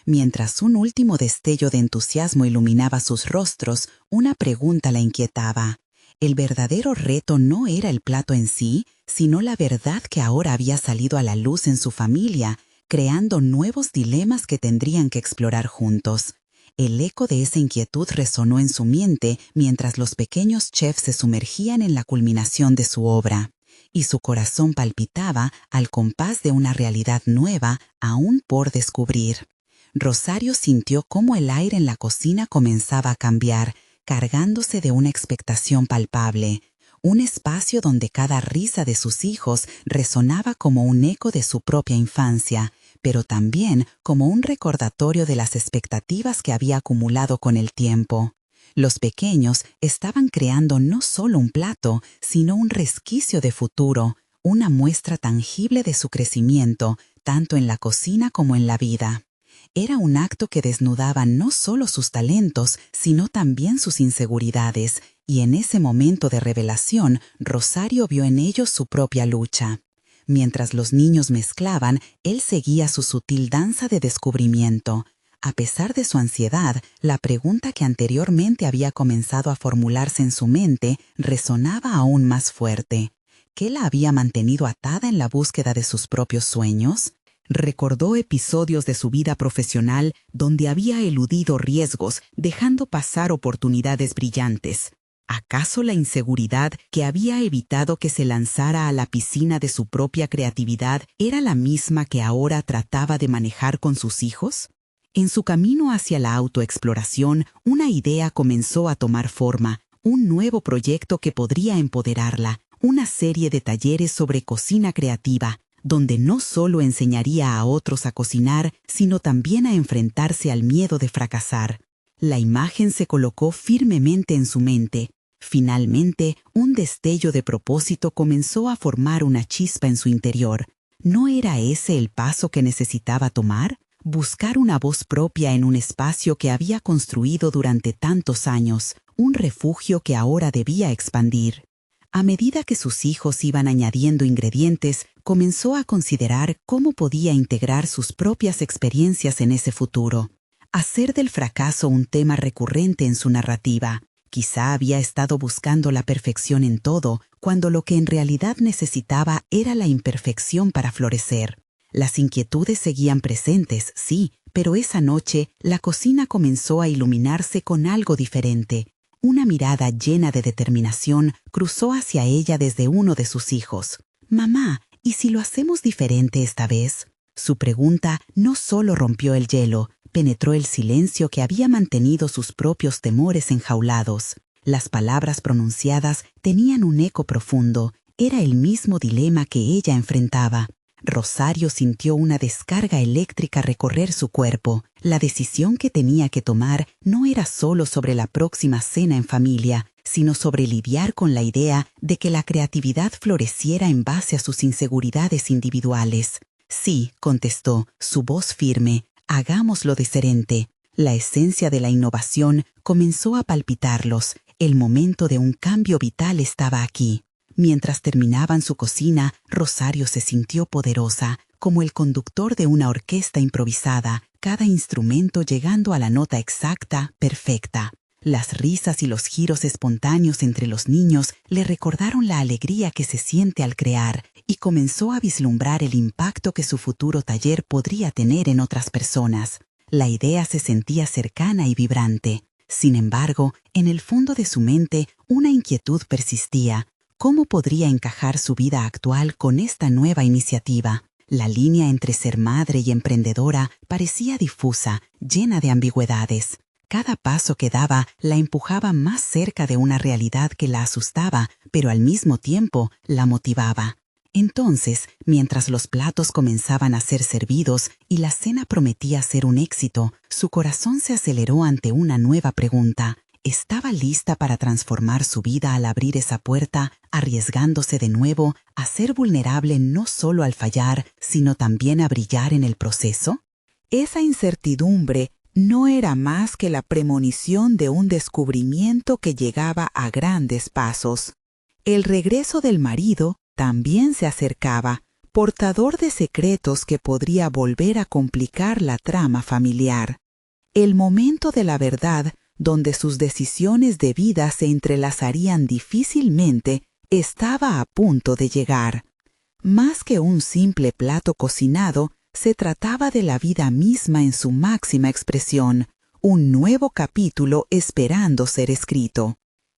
Mientras un último destello de entusiasmo iluminaba sus rostros, una pregunta la inquietaba. El verdadero reto no era el plato en sí, sino la verdad que ahora había salido a la luz en su familia, creando nuevos dilemas que tendrían que explorar juntos. El eco de esa inquietud resonó en su mente mientras los pequeños chefs se sumergían en la culminación de su obra, y su corazón palpitaba al compás de una realidad nueva aún por descubrir. Rosario sintió cómo el aire en la cocina comenzaba a cambiar, cargándose de una expectación palpable, un espacio donde cada risa de sus hijos resonaba como un eco de su propia infancia, pero también como un recordatorio de las expectativas que había acumulado con el tiempo. Los pequeños estaban creando no solo un plato, sino un resquicio de futuro, una muestra tangible de su crecimiento, tanto en la cocina como en la vida. Era un acto que desnudaba no solo sus talentos, sino también sus inseguridades, y en ese momento de revelación, Rosario vio en ellos su propia lucha. Mientras los niños mezclaban, él seguía su sutil danza de descubrimiento. A pesar de su ansiedad, la pregunta que anteriormente había comenzado a formularse en su mente resonaba aún más fuerte. ¿Qué la había mantenido atada en la búsqueda de sus propios sueños? Recordó episodios de su vida profesional donde había eludido riesgos, dejando pasar oportunidades brillantes. ¿Acaso la inseguridad que había evitado que se lanzara a la piscina de su propia creatividad era la misma que ahora trataba de manejar con sus hijos? En su camino hacia la autoexploración, una idea comenzó a tomar forma, un nuevo proyecto que podría empoderarla, una serie de talleres sobre cocina creativa, donde no solo enseñaría a otros a cocinar, sino también a enfrentarse al miedo de fracasar. La imagen se colocó firmemente en su mente. Finalmente, un destello de propósito comenzó a formar una chispa en su interior. ¿No era ese el paso que necesitaba tomar? Buscar una voz propia en un espacio que había construido durante tantos años, un refugio que ahora debía expandir. A medida que sus hijos iban añadiendo ingredientes, comenzó a considerar cómo podía integrar sus propias experiencias en ese futuro. Hacer del fracaso un tema recurrente en su narrativa. Quizá había estado buscando la perfección en todo, cuando lo que en realidad necesitaba era la imperfección para florecer. Las inquietudes seguían presentes, sí, pero esa noche la cocina comenzó a iluminarse con algo diferente. Una mirada llena de determinación cruzó hacia ella desde uno de sus hijos. «Mamá, ¿y si lo hacemos diferente esta vez?». Su pregunta no solo rompió el hielo, penetró el silencio que había mantenido sus propios temores enjaulados. Las palabras pronunciadas tenían un eco profundo, era el mismo dilema que ella enfrentaba. Rosario sintió una descarga eléctrica recorrer su cuerpo. La decisión que tenía que tomar no era solo sobre la próxima cena en familia, sino sobre lidiar con la idea de que la creatividad floreciera en base a sus inseguridades individuales. «Sí», contestó, su voz firme, «hagámoslo diferente». La esencia de la innovación comenzó a palpitarlos. El momento de un cambio vital estaba aquí. Mientras terminaban su cocina, Rosario se sintió poderosa, como el conductor de una orquesta improvisada, cada instrumento llegando a la nota exacta, perfecta. Las risas y los giros espontáneos entre los niños le recordaron la alegría que se siente al crear, y comenzó a vislumbrar el impacto que su futuro taller podría tener en otras personas. La idea se sentía cercana y vibrante. Sin embargo, en el fondo de su mente, una inquietud persistía. ¿Cómo podría encajar su vida actual con esta nueva iniciativa? La línea entre ser madre y emprendedora parecía difusa, llena de ambigüedades. Cada paso que daba la empujaba más cerca de una realidad que la asustaba, pero al mismo tiempo la motivaba. Entonces, mientras los platos comenzaban a ser servidos y la cena prometía ser un éxito, su corazón se aceleró ante una nueva pregunta. ¿Estaba lista para transformar su vida al abrir esa puerta, arriesgándose de nuevo a ser vulnerable no solo al fallar, sino también a brillar en el proceso? Esa incertidumbre no era más que la premonición de un descubrimiento que llegaba a grandes pasos. El regreso del marido también se acercaba, portador de secretos que podría volver a complicar la trama familiar. El momento de la verdad, donde sus decisiones de vida se entrelazarían difícilmente, estaba a punto de llegar. Más que un simple plato cocinado, se trataba de la vida misma en su máxima expresión, un nuevo capítulo esperando ser escrito.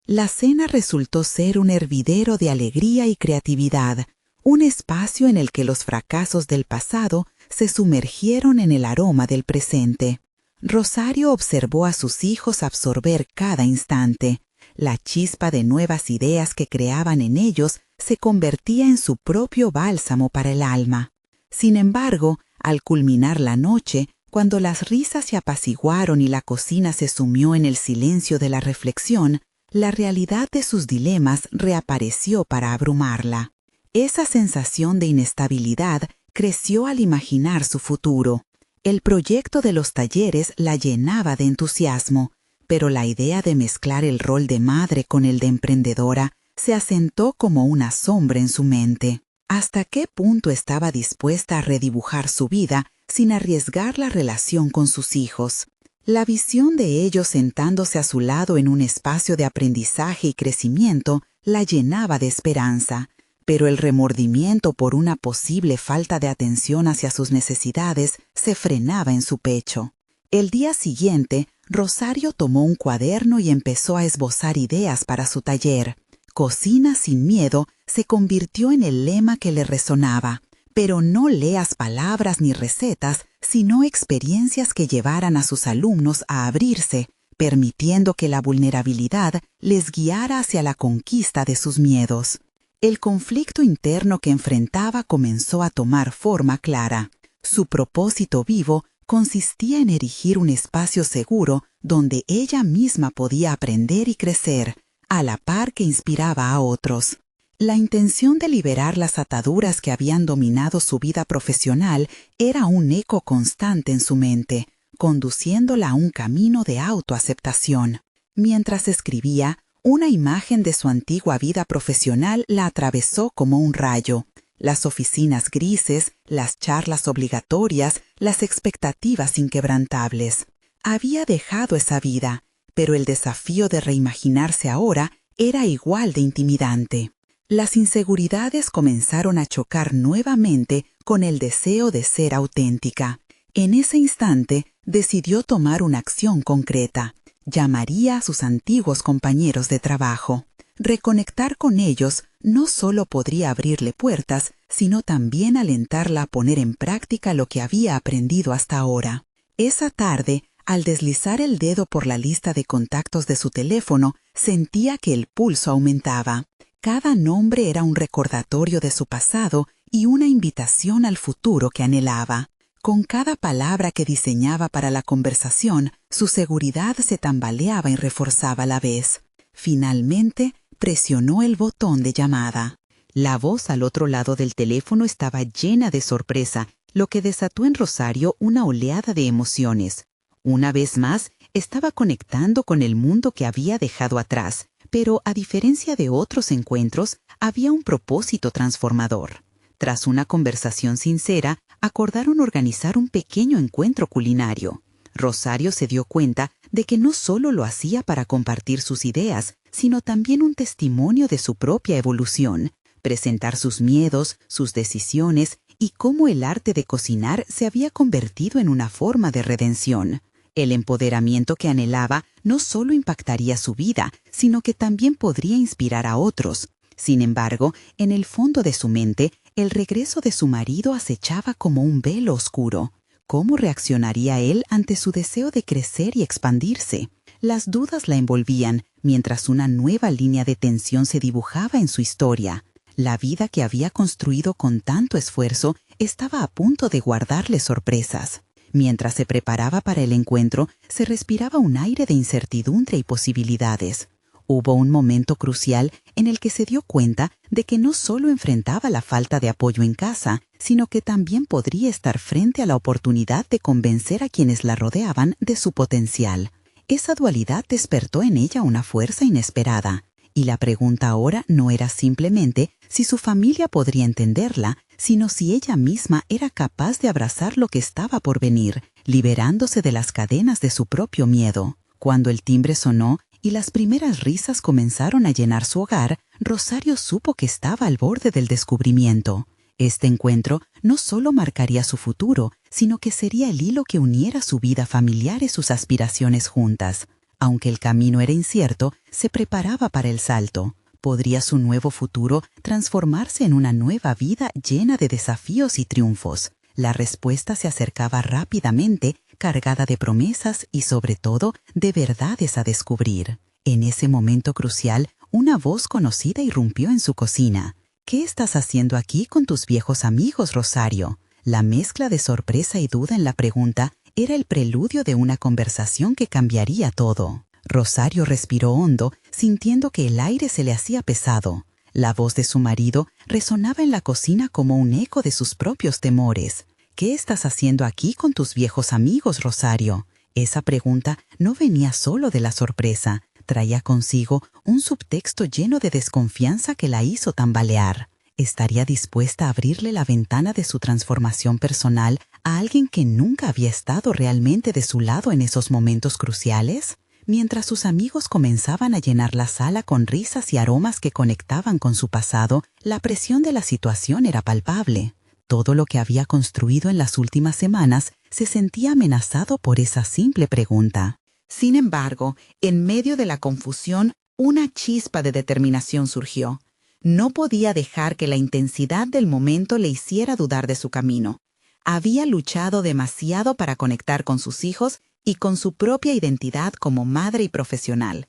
La cena resultó ser un hervidero de alegría y creatividad, un espacio en el que los fracasos del pasado se sumergieron en el aroma del presente. Rosario observó a sus hijos absorber cada instante. La chispa de nuevas ideas que creaban en ellos se convertía en su propio bálsamo para el alma. Sin embargo, al culminar la noche, cuando las risas se apaciguaron y la cocina se sumió en el silencio de la reflexión, la realidad de sus dilemas reapareció para abrumarla. Esa sensación de inestabilidad creció al imaginar su futuro. El proyecto de los talleres la llenaba de entusiasmo, pero la idea de mezclar el rol de madre con el de emprendedora se asentó como una sombra en su mente. ¿Hasta qué punto estaba dispuesta a redibujar su vida sin arriesgar la relación con sus hijos? La visión de ellos sentándose a su lado en un espacio de aprendizaje y crecimiento la llenaba de esperanza, pero el remordimiento por una posible falta de atención hacia sus necesidades se frenaba en su pecho. El día siguiente, Rosario tomó un cuaderno y empezó a esbozar ideas para su taller. Cocina sin miedo se convirtió en el lema que le resonaba, pero no leas palabras ni recetas, sino experiencias que llevaran a sus alumnos a abrirse, permitiendo que la vulnerabilidad les guiara hacia la conquista de sus miedos. El conflicto interno que enfrentaba comenzó a tomar forma clara. Su propósito vivo consistía en erigir un espacio seguro donde ella misma podía aprender y crecer, a la par que inspiraba a otros. La intención de liberar las ataduras que habían dominado su vida profesional era un eco constante en su mente, conduciéndola a un camino de autoaceptación. Mientras escribía, una imagen de su antigua vida profesional la atravesó como un rayo. Las oficinas grises, las charlas obligatorias, las expectativas inquebrantables. Había dejado esa vida, pero el desafío de reimaginarse ahora era igual de intimidante. Las inseguridades comenzaron a chocar nuevamente con el deseo de ser auténtica. En ese instante decidió tomar una acción concreta. Llamaría a sus antiguos compañeros de trabajo. Reconectar con ellos no solo podría abrirle puertas, sino también alentarla a poner en práctica lo que había aprendido hasta ahora. Esa tarde, al deslizar el dedo por la lista de contactos de su teléfono, sentía que el pulso aumentaba. Cada nombre era un recordatorio de su pasado y una invitación al futuro que anhelaba. Con cada palabra que diseñaba para la conversación, su seguridad se tambaleaba y reforzaba a la vez. Finalmente, presionó el botón de llamada. La voz al otro lado del teléfono estaba llena de sorpresa, lo que desató en Rosario una oleada de emociones. Una vez más, estaba conectando con el mundo que había dejado atrás, pero a diferencia de otros encuentros, había un propósito transformador. Tras una conversación sincera, acordaron organizar un pequeño encuentro culinario. Rosario se dio cuenta de que no solo lo hacía para compartir sus ideas, sino también un testimonio de su propia evolución, presentar sus miedos, sus decisiones y cómo el arte de cocinar se había convertido en una forma de redención. El empoderamiento que anhelaba no solo impactaría su vida, sino que también podría inspirar a otros. Sin embargo, en el fondo de su mente, el regreso de su marido acechaba como un velo oscuro. ¿Cómo reaccionaría él ante su deseo de crecer y expandirse? Las dudas la envolvían, mientras una nueva línea de tensión se dibujaba en su historia. La vida que había construido con tanto esfuerzo estaba a punto de guardarle sorpresas. Mientras se preparaba para el encuentro, se respiraba un aire de incertidumbre y posibilidades. Hubo un momento crucial en el que se dio cuenta de que no solo enfrentaba la falta de apoyo en casa, sino que también podría estar frente a la oportunidad de convencer a quienes la rodeaban de su potencial. Esa dualidad despertó en ella una fuerza inesperada, y la pregunta ahora no era simplemente si su familia podría entenderla, sino si ella misma era capaz de abrazar lo que estaba por venir, liberándose de las cadenas de su propio miedo. Cuando el timbre sonó y las primeras risas comenzaron a llenar su hogar, Rosario supo que estaba al borde del descubrimiento. Este encuentro no solo marcaría su futuro, sino que sería el hilo que uniera su vida familiar y sus aspiraciones juntas. Aunque el camino era incierto, se preparaba para el salto. ¿Podría su nuevo futuro transformarse en una nueva vida llena de desafíos y triunfos? La respuesta se acercaba rápidamente, cargada de promesas y, sobre todo, de verdades a descubrir. En ese momento crucial, una voz conocida irrumpió en su cocina. «¿Qué estás haciendo aquí con tus viejos amigos, Rosario?» La mezcla de sorpresa y duda en la pregunta era el preludio de una conversación que cambiaría todo. Rosario respiró hondo, sintiendo que el aire se le hacía pesado. La voz de su marido resonaba en la cocina como un eco de sus propios temores. «¿Qué estás haciendo aquí con tus viejos amigos, Rosario?» Esa pregunta no venía solo de la sorpresa, traía consigo un subtexto lleno de desconfianza que la hizo tambalear. ¿Estaría dispuesta a abrirle la ventana de su transformación personal a alguien que nunca había estado realmente de su lado en esos momentos cruciales? Mientras sus amigos comenzaban a llenar la sala con risas y aromas que conectaban con su pasado, la presión de la situación era palpable. Todo lo que había construido en las últimas semanas se sentía amenazado por esa simple pregunta. Sin embargo, en medio de la confusión, una chispa de determinación surgió. No podía dejar que la intensidad del momento le hiciera dudar de su camino. Había luchado demasiado para conectar con sus hijos y con su propia identidad como madre y profesional.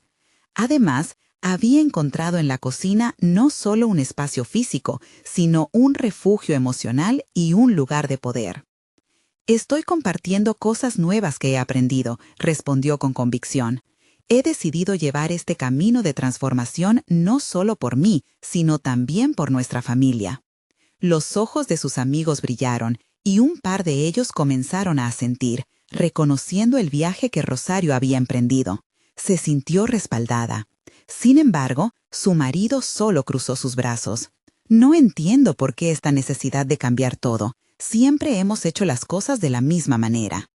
Además, había encontrado en la cocina no solo un espacio físico, sino un refugio emocional y un lugar de poder. «Estoy compartiendo cosas nuevas que he aprendido», respondió con convicción. «He decidido llevar este camino de transformación no solo por mí, sino también por nuestra familia». Los ojos de sus amigos brillaron y un par de ellos comenzaron a asentir, reconociendo el viaje que Rosario había emprendido. Se sintió respaldada. Sin embargo, su marido solo cruzó sus brazos. «No entiendo por qué esta necesidad de cambiar todo. Siempre hemos hecho las cosas de la misma manera».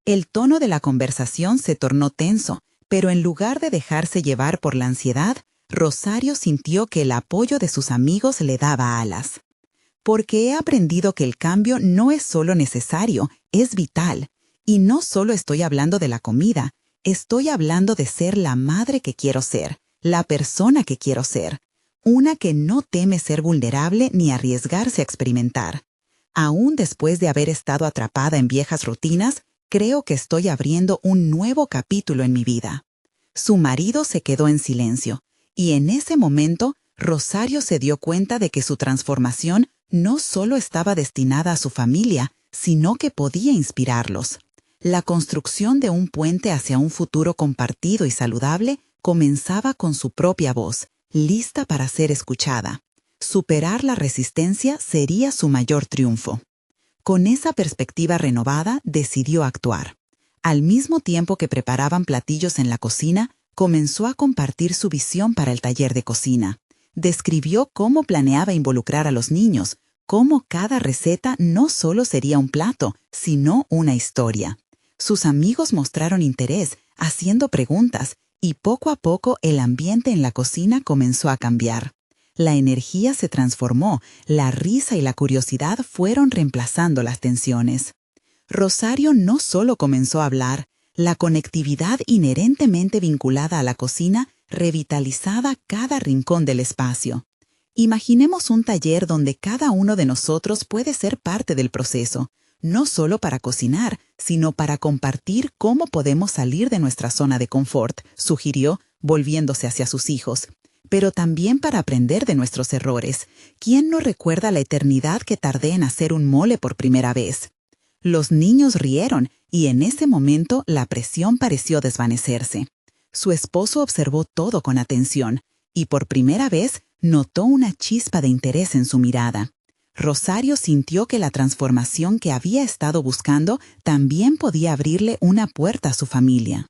El tono de la conversación se tornó tenso, pero en lugar de dejarse llevar por la ansiedad, Rosario sintió que el apoyo de sus amigos le daba alas. «Porque he aprendido que el cambio no es solo necesario, es vital. Y no solo estoy hablando de la comida, estoy hablando de ser la madre que quiero ser, la persona que quiero ser, una que no teme ser vulnerable ni arriesgarse a experimentar. Aún después de haber estado atrapada en viejas rutinas, creo que estoy abriendo un nuevo capítulo en mi vida». Su marido se quedó en silencio, y en ese momento Rosario se dio cuenta de que su transformación no solo estaba destinada a su familia, sino que podía inspirarlos. La construcción de un puente hacia un futuro compartido y saludable comenzaba con su propia voz, lista para ser escuchada. Superar la resistencia sería su mayor triunfo. Con esa perspectiva renovada, decidió actuar. Al mismo tiempo que preparaban platillos en la cocina, comenzó a compartir su visión para el taller de cocina. Describió cómo planeaba involucrar a los niños, cómo cada receta no solo sería un plato, sino una historia. Sus amigos mostraron interés, haciendo preguntas, y poco a poco el ambiente en la cocina comenzó a cambiar. La energía se transformó, la risa y la curiosidad fueron reemplazando las tensiones. Rosario no solo comenzó a hablar, la conectividad inherentemente vinculada a la cocina revitalizaba cada rincón del espacio. Imaginemos un taller donde cada uno de nosotros puede ser parte del proceso, no solo para cocinar, sino para compartir cómo podemos salir de nuestra zona de confort, sugirió, volviéndose hacia sus hijos. Pero también para aprender de nuestros errores. ¿Quién no recuerda la eternidad que tardé en hacer un mole por primera vez? Los niños rieron y en ese momento la presión pareció desvanecerse. Su esposo observó todo con atención y por primera vez notó una chispa de interés en su mirada. Rosario sintió que la transformación que había estado buscando también podía abrirle una puerta a su familia.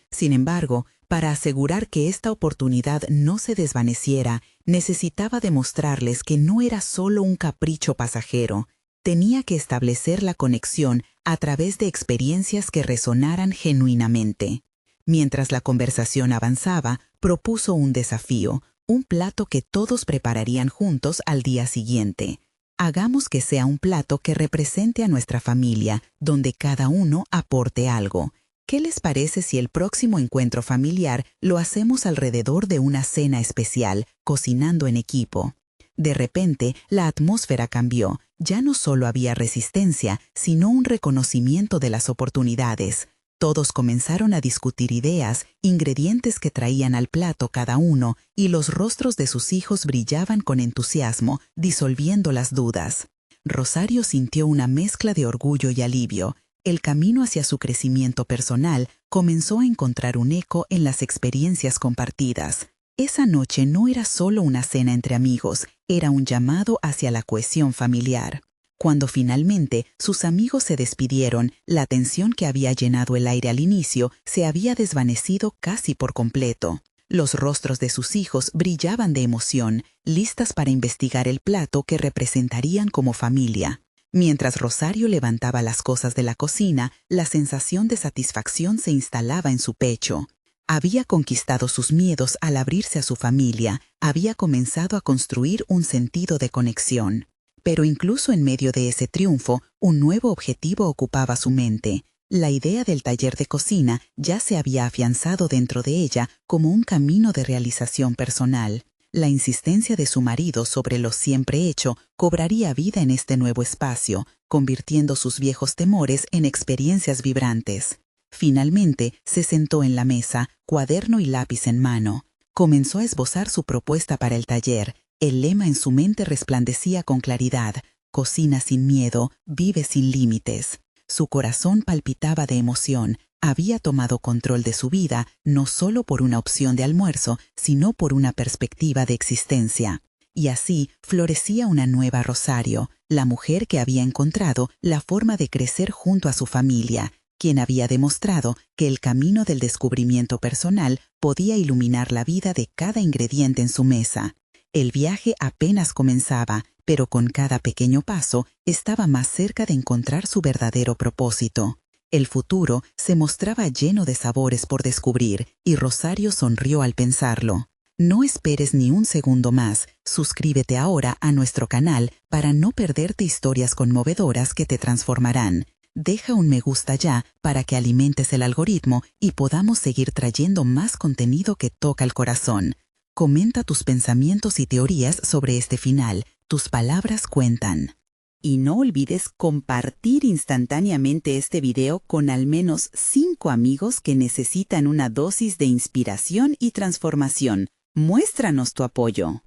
Sin embargo, para asegurar que esta oportunidad no se desvaneciera, necesitaba demostrarles que no era solo un capricho pasajero. Tenía que establecer la conexión a través de experiencias que resonaran genuinamente. Mientras la conversación avanzaba, propuso un desafío, un plato que todos prepararían juntos al día siguiente. Hagamos que sea un plato que represente a nuestra familia, donde cada uno aporte algo. ¿Qué les parece si el próximo encuentro familiar lo hacemos alrededor de una cena especial, cocinando en equipo? De repente, la atmósfera cambió. Ya no solo había resistencia, sino un reconocimiento de las oportunidades. Todos comenzaron a discutir ideas, ingredientes que traían al plato cada uno, y los rostros de sus hijos brillaban con entusiasmo, disolviendo las dudas. Rosario sintió una mezcla de orgullo y alivio. El camino hacia su crecimiento personal comenzó a encontrar un eco en las experiencias compartidas. Esa noche no era solo una cena entre amigos, era un llamado hacia la cohesión familiar. Cuando finalmente sus amigos se despidieron, la tensión que había llenado el aire al inicio se había desvanecido casi por completo. Los rostros de sus hijos brillaban de emoción, listas para investigar el plato que representarían como familia. Mientras Rosario levantaba las cosas de la cocina, la sensación de satisfacción se instalaba en su pecho. Había conquistado sus miedos al abrirse a su familia, había comenzado a construir un sentido de conexión. Pero incluso en medio de ese triunfo, un nuevo objetivo ocupaba su mente. La idea del taller de cocina ya se había afianzado dentro de ella como un camino de realización personal. La insistencia de su marido sobre lo siempre hecho cobraría vida en este nuevo espacio, convirtiendo sus viejos temores en experiencias vibrantes. Finalmente, se sentó en la mesa, cuaderno y lápiz en mano. Comenzó a esbozar su propuesta para el taller. El lema en su mente resplandecía con claridad: cocina sin miedo, vive sin límites. Su corazón palpitaba de emoción. Había tomado control de su vida, no solo por una opción de almuerzo, sino por una perspectiva de existencia. Y así florecía una nueva Rosario, la mujer que había encontrado la forma de crecer junto a su familia, quien había demostrado que el camino del descubrimiento personal podía iluminar la vida de cada ingrediente en su mesa. El viaje apenas comenzaba, pero con cada pequeño paso estaba más cerca de encontrar su verdadero propósito. El futuro se mostraba lleno de sabores por descubrir, y Rosario sonrió al pensarlo. No esperes ni un segundo más. Suscríbete ahora a nuestro canal para no perderte historias conmovedoras que te transformarán. Deja un me gusta ya para que alimentes el algoritmo y podamos seguir trayendo más contenido que toca el corazón. Comenta tus pensamientos y teorías sobre este final. Tus palabras cuentan. Y no olvides compartir instantáneamente este video con al menos 5 amigos que necesitan una dosis de inspiración y transformación. Muéstranos tu apoyo.